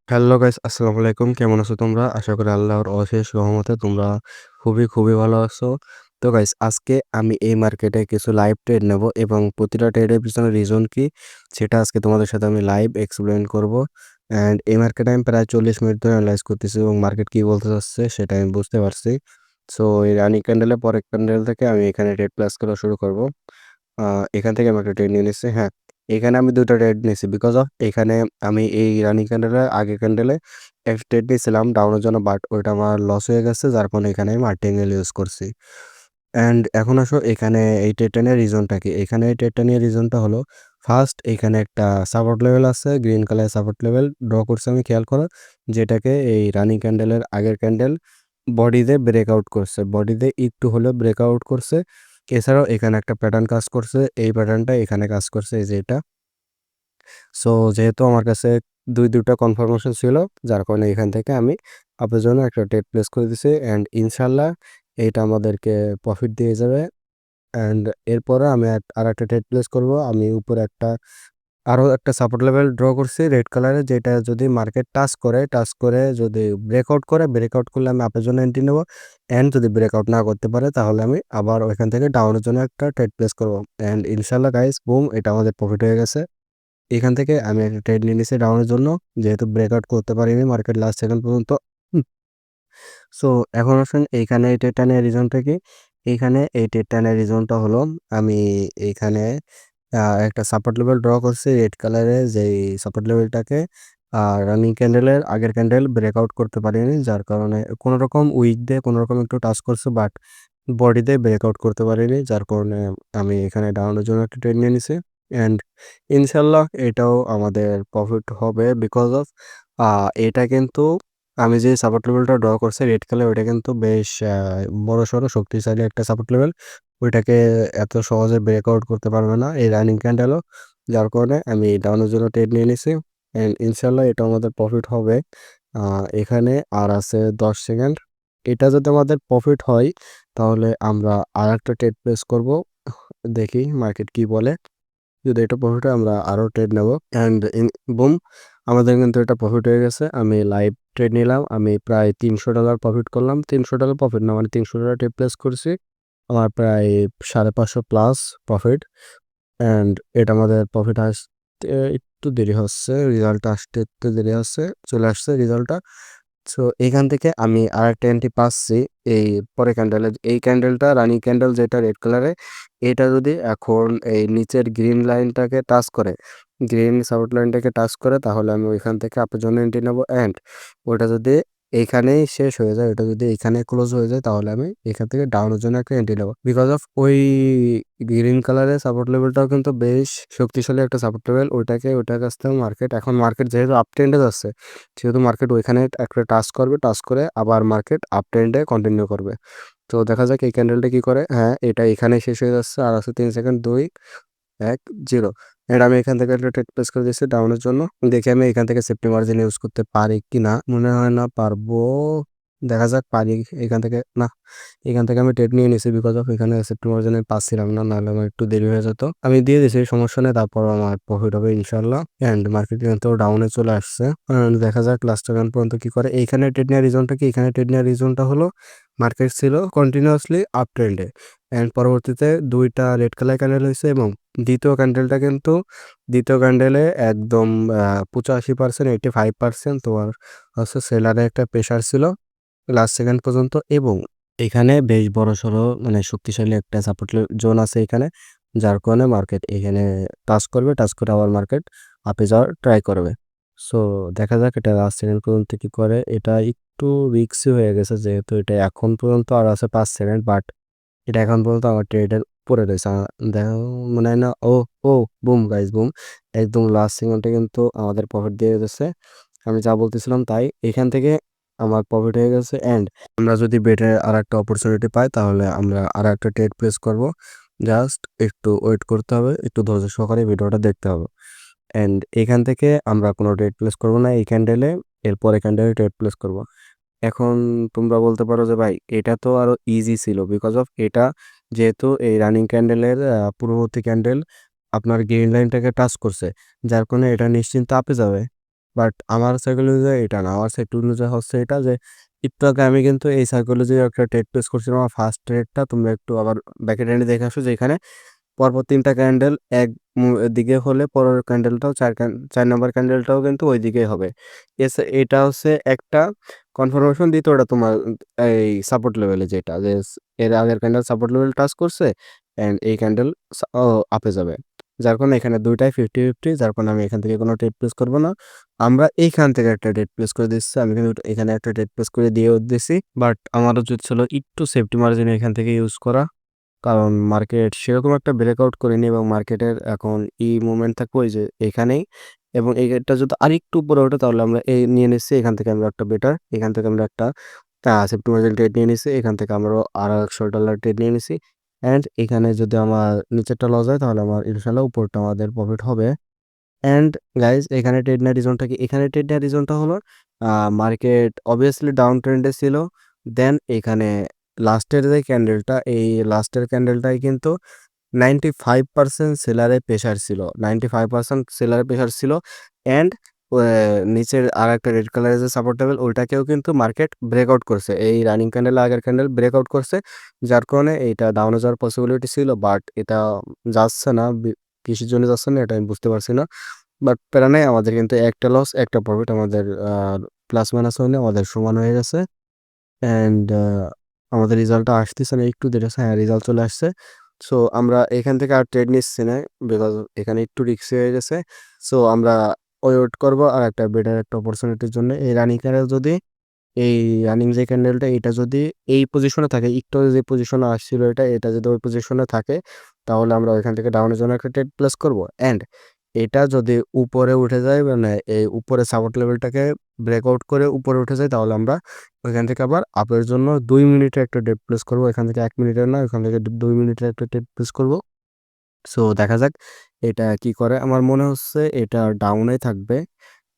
Hello guys, আসসালামু আলাইকুম। কেমন আছো তোমরা? আশা করি আল্লাহর অশেষ রহমতে তোমরা খুবই ভালো আছো। তো গাইস, আজকে আমি এই মার্কেটে কিছু লাইভ ট্রেড নেব এবং প্রতিটা ট্রেডের পিছনে রিজন কি সেটা আজকে তোমাদের সাথে আমি লাইভ এক্সপ্লেইন করব। অ্যান্ড এই মার্কেটে আমি প্রায় 40 মিনিট ধরে অ্যানালাইজ করতেছি এবং মার্কেট কি বলতে চাচ্ছে সেটা আমি বুঝতে পারছি। সো এই রানিং ক্যান্ডেলের পরের ক্যান্ডেল থেকে আমি এখানে ট্রেড প্লেস করা শুরু করব। আ এখান থেকে আমি একটা ট্রেড নিয়ে নিচ্ছি। হ্যাঁ, এখানে আমি ২ টা ট্রেড নিয়েছি বিকজ অফ এখানে আমি এই রানিং ক্যান্ডেলের আগের ক্যান্ডেলে এক ট্রেড নিয়েছিলাম ডাউনের জন্য, বাট ওইটা আমার লস হয়ে গেছে, যার কারণে এখানে আমি মার্টিঙ্গেল ইউজ করছি। অ্যান্ড এখন আসো এখানে এই ট্রেডটা নিয়ে রিজনটা কি? এখানে এই ট্রেডটা নিয়ে রিজনটা হলো ফার্স্ট এখানে একটা সাপোর্ট লেভেল আছে, গ্রিন কালারের সাপোর্ট লেভেল ড্র করছি আমি, খেয়াল করো। যেটাকে এই রানিং ক্যান্ডেলের আগের ক্যান্ডেল বডিতে ব্রেকআউট করছে। বডিতে একটু হলেও ব্রেকআউট করছে। এছাড়াও এখানে একটা প্যাটার্ন কাজ করছে। এই প্যাটার্নটা এখানে কাজ করছে, এই যে এটা। সো যেহেতু আমার কাছে ২ টা কনফার্মেশন ছিল, যার কারণে এখান থেকে আমি আপনার জন্য একটা ট্রেড প্লেস করে দিছি অ্যান্ড ইনশাল্লাহ এইটা আমাদেরকে প্রফিট দিয়ে যাবে। অ্যান্ড এরপরে আমি আরেকটা ট্রেড প্লেস করব। আমি উপরে আরও একটা সাপোর্ট লেভেল ড্র করছি রেড কালারের, যেটা যদি মার্কেট টাচ করে যদি ব্রেকআউট করলে আমি আপের জন্য এন্ট্রি নেব। অ্যান্ড যদি ব্রেকআউট না করতে পারে তাহলে আমি আবার ওইখান থেকে ডাউনের জন্য একটা ট্রেড প্লেস করব। অ্যান্ড ইনশাল্লাহ গাইস, বুম, এটা আমাদের প্রফিট হয়ে গেছে। এখান থেকে আমি একটা ট্রেড নিয়ে নিছি ডাউনের জন্য, যেহেতু ব্রেকআউট করতে পারিনি মার্কেট লাস্ট সেকেন্ড পর্যন্ত। সো এখন আসুন এইখানে এই ট্রেডটা নেওয়ার রিজনটা কি? এইখানে এই ট্রেডটা নেওয়ার রিজনটা হলো আমি এইখানে একটা সাপোর্ট লেভেল ড্র করছি রেড কালারের, যেই সাপোর্ট লেভেলটাকে রানিং ক্যান্ডেলের আগের ক্যান্ডেল ব্রেকআউট করতে পারিনি, যার কারণে কোনো রকম উইক দিয়ে কোনো রকম একটু টাচ করছে, বাট বডিতে ব্রেকআউট করতে পারিনি, যার কারণে আমি এখানে ডাউনের জন্য একটা ট্রেড নিয়ে নিছি। অ্যান্ড ইনশাল্লাহ এটাও আমাদের প্রফিট হবে বিকজ অফ এটা কিন্তু আমি যে সাপোর্ট লেভেলটা ড্র করছি রেড কালার, ওইটা কিন্তু বেশ বড়সড় শক্তিশালী একটা সাপোর্ট লেভেল। ওইটাকে এত সহজে ব্রেকআউট করতে পারবে না এই রানিং ক্যান্ডেলও, যার কারণে আমি ডাউনের জন্য ট্রেড নিয়ে নিছি। অ্যান্ড ইনশাল্লাহ এটা আমাদের প্রফিট হবে। এখানে আর আছে 10 সেকেন্ড। এটা যদি আমাদের প্রফিট হয় তাহলে আমরা আর একটা ট্রেড প্লেস করব। দেখি মার্কেট কি বলে। যদি এটা প্রফিট হয় আমরা আরও ট্রেড নেব। অ্যান্ড বুম, আমাদের কিন্তু এটা প্রফিট হয়ে গেছে। আমি লাইভ ট্রেড নিলাম, আমি প্রায় $300 প্রফিট করলাম। $300 প্রফিট না, মানে $300 ট্রেড প্লেস করছি। আমার প্রায় 550 প্লাস প্রফিট। অ্যান্ড এটা আমাদের প্রফিট আসতে একটু দেরি হচ্ছে, রেজাল্টটা আসতে একটু দেরি হচ্ছে, চলে আসছে রেজাল্টটা। সো এখান থেকে আমি আরেকটা এন্ট্রি পাচ্ছি এই পরের ক্যান্ডেলে। এই ক্যান্ডেলটা রানিং ক্যান্ডেল যেটা রেড কালারে, এটা যদি এখন এই নিচের গ্রিন লাইনটাকে টাচ করে, গ্রিন সাপোর্ট লাইনটাকে টাচ করে, তাহলে আমি ওইখান থেকে আপনার জন্য এন্ট্রি নেবো। অ্যান্ড ওটা যদি এইখানেই শেষ হয়ে যায়, ওটা যদি এইখানে ক্লোজ হয়ে যায়, তাহলে আমি এখান থেকে ডাউনের জন্য একটা এন্ট্রি নেবো বিকজ অফ ওই গ্রিন কালারের সাপোর্ট লেভেলটাও কিন্তু বেশ শক্তিশালী একটা সাপোর্ট লেভেল। ওইটার কাছ থেকে মার্কেট যেহেতু আপ ট্রেন্ডে যাচ্ছে, যেহেতু মার্কেট ওইখানে একটা টাচ করে আবার মার্কেট আপ ট্রেন্ডে কন্টিনিউ করবে। তো দেখা যাক এই ক্যান্ডেলটা কি করে। হ্যাঁ, এটা এখানেই শেষ হয়ে যাচ্ছে, আর আছে 3 সেকেন্ড। 2, 1, 0। এন্ড আমি এখান থেকে একটা ট্রেড প্লেস করে দিচ্ছি ডাউনের জন্য। দেখি আমি এখান থেকে সেফটি মার্জিন ইউজ করতে পারি কিনা। মনে হয় না পারবো। দেখা যাক পারি। এখান থেকে না, এখান থেকে আমি ট্রেড নিয়ে নিছি বিকজ অফ এখানে সেফটি মার্জিন আমি পাচ্ছিলাম না, নাহলে আমার একটু দেরি হয়ে যেত। আমি দিয়ে দিছি, সমস্যা নেই, তারপর আমার প্রফিট হবে ইনশাল্লাহ। অ্যান্ড মার্কেট কিন্তু ডাউনে চলে আসছে। দেখা যাক লাস্ট সেকেন্ড পর্যন্ত কি করে। এইখানে ট্রেড নেওয়ার রিজনটা কি? এখানে ট্রেড নেওয়ার রিজনটা হলো মার্কেট ছিল কন্টিনিউয়াসলি আপ ট্রেন্ডে। অ্যান্ড পরবর্তীতে 2টা রেড কালার ক্যান্ডেল হয়েছে এবং দ্বিতীয় ক্যান্ডেলে একদম 85%, 85% তোমার হচ্ছে সেলারে একটা প্রেশার ছিল লাস্ট সেকেন্ড পর্যন্ত, এবং এখানে বেশ বড়সড় মানে শক্তিশালী একটা সাপোর্ট জোন আছে এখানে, যার কারণে মার্কেট এখানে টাচ করে আবার মার্কেট আপে যাওয়ার ট্রাই করবে। সো দেখা যাক এটা লাস্ট সেকেন্ড পর্যন্ত কি করে। এটা একটু রিস্কি হয়ে গেছে, যেহেতু এটা এখন পর্যন্ত আর আছে 5 সেকেন্ড, বাট এটা এখন পর্যন্ত আমার ট্রেডের পড়ে রয়েছে। দেখো, মনে হয় না। ও, ও, বুম গাইস, বুম, একদম লাস্ট সেকেন্ডে কিন্তু আমাদের প্রফিট দিয়ে দিচ্ছে। আমি যা বলতেছিলাম তাই, এখান থেকে আমার প্রফিট হয়ে গেছে। অ্যান্ড আমরা যদি বেটে আর একটা অপরচুনিটি পাই তাহলে আমরা আর একটা ট্রেড প্লেস করব। জাস্ট একটু ওয়েট করতে হবে, একটু ধৈর্য সহকারে ভিডিওটা দেখতে হবে। অ্যান্ড এখান থেকে আমরা কোনো ট্রেড প্লেস করবো না এই ক্যান্ডেলে, এরপরে ক্যান্ডেলে ট্রেড প্লেস করব। এখন তোমরা বলতে পারো যে ভাই এটা তো আরো ইজি ছিল বিকজ অফ এটা যেহেতু এই রানিং ক্যান্ডেলের পূর্ববর্তী ক্যান্ডেল আপনার গ্রিন লাইনটাকে টাচ করছে, যার কারণে এটা নিশ্চিন্তে আপে যাবে। বাট আমার সাইকোলজি এটা না। আমার সাইকোলজি হচ্ছে এটা যে একটু আগে আমি কিন্তু এই সাইকোলজির একটা ট্রেড প্লেস করছিলাম। আমার ফার্স্ট ট্রেডটা তোমরা একটু আবার ব্যাকে টেনে দেখে আসো যে এখানে পরপর ৩ টা ক্যান্ডেল এক দিকে হলে পরের ক্যান্ডেলটাও ৪ নাম্বার ক্যান্ডেলটাও কিন্তু ওই দিকেই হবে। এটা হচ্ছে একটা কনফার্মেশন। দ্বিতীয়টা তোমার এই সাপোর্ট লেভেলে যেটা যে এর আগের ক্যান্ডেল সাপোর্ট লেভেল টাচ করছে অ্যান্ড এই ক্যান্ডেল আপে যাবে। যার কারণে এখানে ২ টাই 50-50, যার কারণে আমি এখান থেকে কোনো ট্রেড প্লেস করব না। আমরা এইখান থেকে একটা ট্রেড প্লেস করে দিচ্ছি। আমি কিন্তু এখানে একটা ট্রেড প্লেস করে দিয়েও দিছি। বাট আমার উচিত ছিল একটু সেফটি মার্জিন এখান থেকে ইউজ করা। কারণ মার্কেট সেরকম একটা ব্রেকআউট করেনি এবং মার্কেটের এখন মুভমেন্ট থাকবে ওই যে এখানেই, এবং এইটা যদি আরেকটু উপরে ওঠে তাহলে আমরা এই নিয়ে নিচ্ছি। এখান থেকে আমরা একটা বেটার, এখান থেকে আমরা একটা সেফটি মার্জিন ট্রেড নিয়ে নিচ্ছি। এখান থেকে আমরাও আরও $100 ট্রেড নিয়ে নিছি। অ্যান্ড এখানে যদি আমার নিচেরটা লস হয় তাহলে আমার ইনশাল্লাহ উপরটা আমাদের প্রফিট হবে। অ্যান্ড গাইজ এখানে ট্রেড নেওয়ার রিজনটা কি? এখানে ট্রেড নেওয়ার রিজনটা হলো মার্কেট অবভিয়াসলি ডাউন ট্রেন্ডে ছিল। দেন এখানে লাস্টের যে ক্যান্ডেলটা, এই লাস্টের ক্যান্ডেলটাই কিন্তু 95% সেলারের প্রেশার ছিল। 95% সেলারের প্রেশার ছিল। অ্যান্ড নিচের আরেকটা রেড কালারের যে সাপোর্ট লেভেল ওইটাকেও কিন্তু মার্কেট ব্রেকআউট করছে। এই রানিং ক্যান্ডেল আগের ক্যান্ডেল ব্রেকআউট করছে। যার কারণে এইটা ডাউনে যাওয়ার পসিবিলিটি ছিল। বাট এটা যাচ্ছে না। কিসের জন্য যাচ্ছে না এটা আমি বুঝতে পারছি না। বাট প্যারা নাই, আমাদের কিন্তু একটা লস একটা প্রফিট আমাদের প্লাস মাইনাস হলে আমাদের সমান হয়ে গেছে। অ্যান্ড আমাদের রেজাল্টটা আসতেছে না, একটু দেরি হচ্ছে। হ্যাঁ, রেজাল্ট চলে আসছে। সো আমরা এখান থেকে আর ট্রেড নিচ্ছি না, বিকজ এখানে একটু রিস্কি হয়ে গেছে। সো আমরা ওয়েট করবো আর একটা বেটার একটা অপরচুনিটির জন্য। এই রানিং ক্যান্ডেল যদি, এই রানিং যে ক্যান্ডেলটা এটা যদি এই পজিশনে থাকে, একটু যে পজিশনে আসছিল এটা যদি ওই পজিশনে থাকে তাহলে আমরা ওইখান থেকে ডাউনের জন্য একটা ট্রেড প্লেস করবো। অ্যান্ড এটা যদি উপরে উঠে যায়, মানে এই উপরে সাপোর্ট লেভেলটাকে ব্রেকআউট করে উপরে উঠে যায় তাহলে আমরা ওইখান থেকে আবার আপের জন্য ২ মিনিটের একটা ট্রেড প্লেস করবো। এখান থেকে ১ মিনিটের না, ওখান থেকে ২ মিনিটের একটা ট্রেড প্লেস করবো। সো দেখা যাক এটা কি করে। আমার মনে হচ্ছে এটা ডাউনে থাকবে।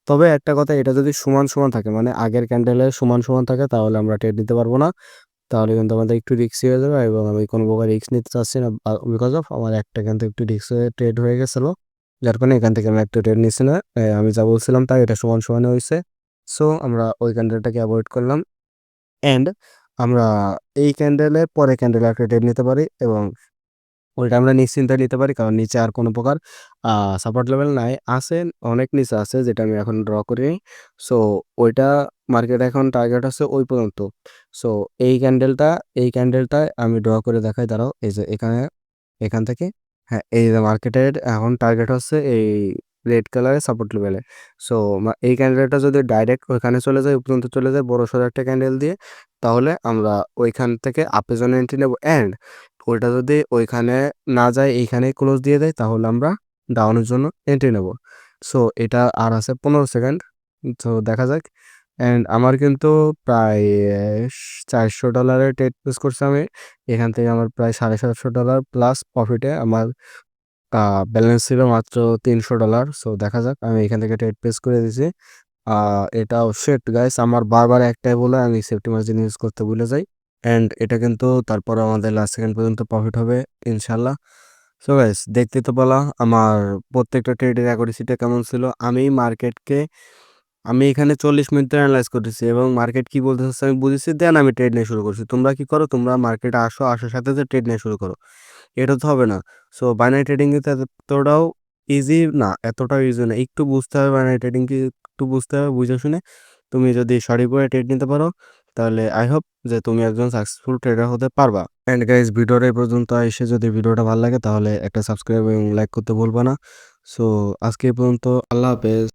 তবে একটা কথা, এটা যদি সমান থাকে, মানে আগের ক্যান্ডেলে সমান থাকে তাহলে আমরা ট্রেড নিতে পারবো না। তাহলে কিন্তু আমাদের একটু রিস্কি হয়ে যাবে এবং আমি কোনো প্রকার রিস্ক নিতে চাচ্ছি না, বিকজ অফ আমার একটা কিন্তু একটু রিস্ক হয়ে ট্রেড হয়ে গেছিলো। যার কারণে এখান থেকে আমি একটা ট্রেড নিচ্ছি না। আমি যা বলছিলাম তাই, এটা সমানে হয়েছে। সো আমরা ওই ক্যান্ডেলটাকে অ্যাভয়েড করলাম। অ্যান্ড আমরা এই ক্যান্ডেলের পরে ক্যান্ডেলে একটা ট্রেড নিতে পারি এবং ওইটা আমরা নিশ্চিন্তায় নিতে পারি, কারণ নিচে আর কোনো প্রকার সাপোর্ট লেভেল নাই। আছে, অনেক নিচে আছে যেটা আমি এখন ড্র করিনি। সো ওইটা মার্কেট এখন টার্গেট আছে ওই পর্যন্ত। সো এই ক্যান্ডেলটায় আমি ড্র করে দেখাই, দাঁড়াও। এই যে এখান থেকে, হ্যাঁ, এই যে মার্কেটের এখন টার্গেট হচ্ছে এই রেড কালারের সাপোর্ট লেভেলে। সো এই ক্যান্ডেলটা যদি ডাইরেক্ট ওইখানে চলে যায়, ওই পর্যন্ত চলে যায় বড়সড় একটা ক্যান্ডেল দিয়ে, তাহলে আমরা ওইখান থেকে আপের জন্য এন্ট্রি নেব। অ্যান্ড ওইটা যদি ওইখানে না যায়, এইখানেই ক্লোজ দিয়ে দেয়, তাহলে আমরা ডাউনের জন্য এন্ট্রি নেব। সো এটা আর আছে ১৫ সেকেন্ড। তো দেখা যাক। অ্যান্ড আমার কিন্তু প্রায় $৪০০ ট্রেড প্লেস করছি আমি। এখান থেকে আমার প্রায় $৭৫০ প্লাস প্রফিটে আমার ব্যালেন্স ছিল মাত্র $৩০০। সো দেখা যাক, আমি এখান থেকে ট্রেড প্লেস করে দিছি। এটাও শিট গাইস, আমার বারবার একটাই বলে আমি সেফটি মার্জিন ইউজ করতে ভুলে যাই। অ্যান্ড এটা কিন্তু তারপর আমাদের লাস্ট সেকেন্ড পর্যন্ত প্রফিট হবে ইনশাল্লাহ। সো গাইস, দেখতে তো পেলা আমার প্রত্যেকটা ট্রেডের অ্যাকুরেসিটা কেমন ছিল। আমি এখানে ৪০ মিনিট ধরে অ্যানালাইজ করতেছি এবং মার্কেট কি বলতে চাচ্ছে আমি বুঝেছি। দেন আমি ট্রেড নিয়ে শুরু করছি। তোমরা কি করো? তোমরা মার্কেটে আসার সাথে সাথে ট্রেড নিয়ে শুরু করো। এটা তো হবে না। সো বাইনারি ট্রেডিং কিন্তু এতটাও ইজি না, এতটাও ইজি না। একটু বুঝতে হবে, বাইনারি ট্রেডিং কি একটু বুঝতে হবে, বুঝে শুনে তুমি যদি সঠিকভাবে ট্রেড নিতে পারো তাহলে আই হোপ যে তুমি একজন সাকসেসফুল ট্রেডার হতে পারবা। অ্যান্ড গাইজ, ভিডিওটা এই পর্যন্ত এসে যদি ভিডিওটা ভালো লাগে তাহলে একটা সাবস্ক্রাইব এবং লাইক করতে ভুলবা না। সো আজকে এই পর্যন্ত, আল্লাহ হাফেজ।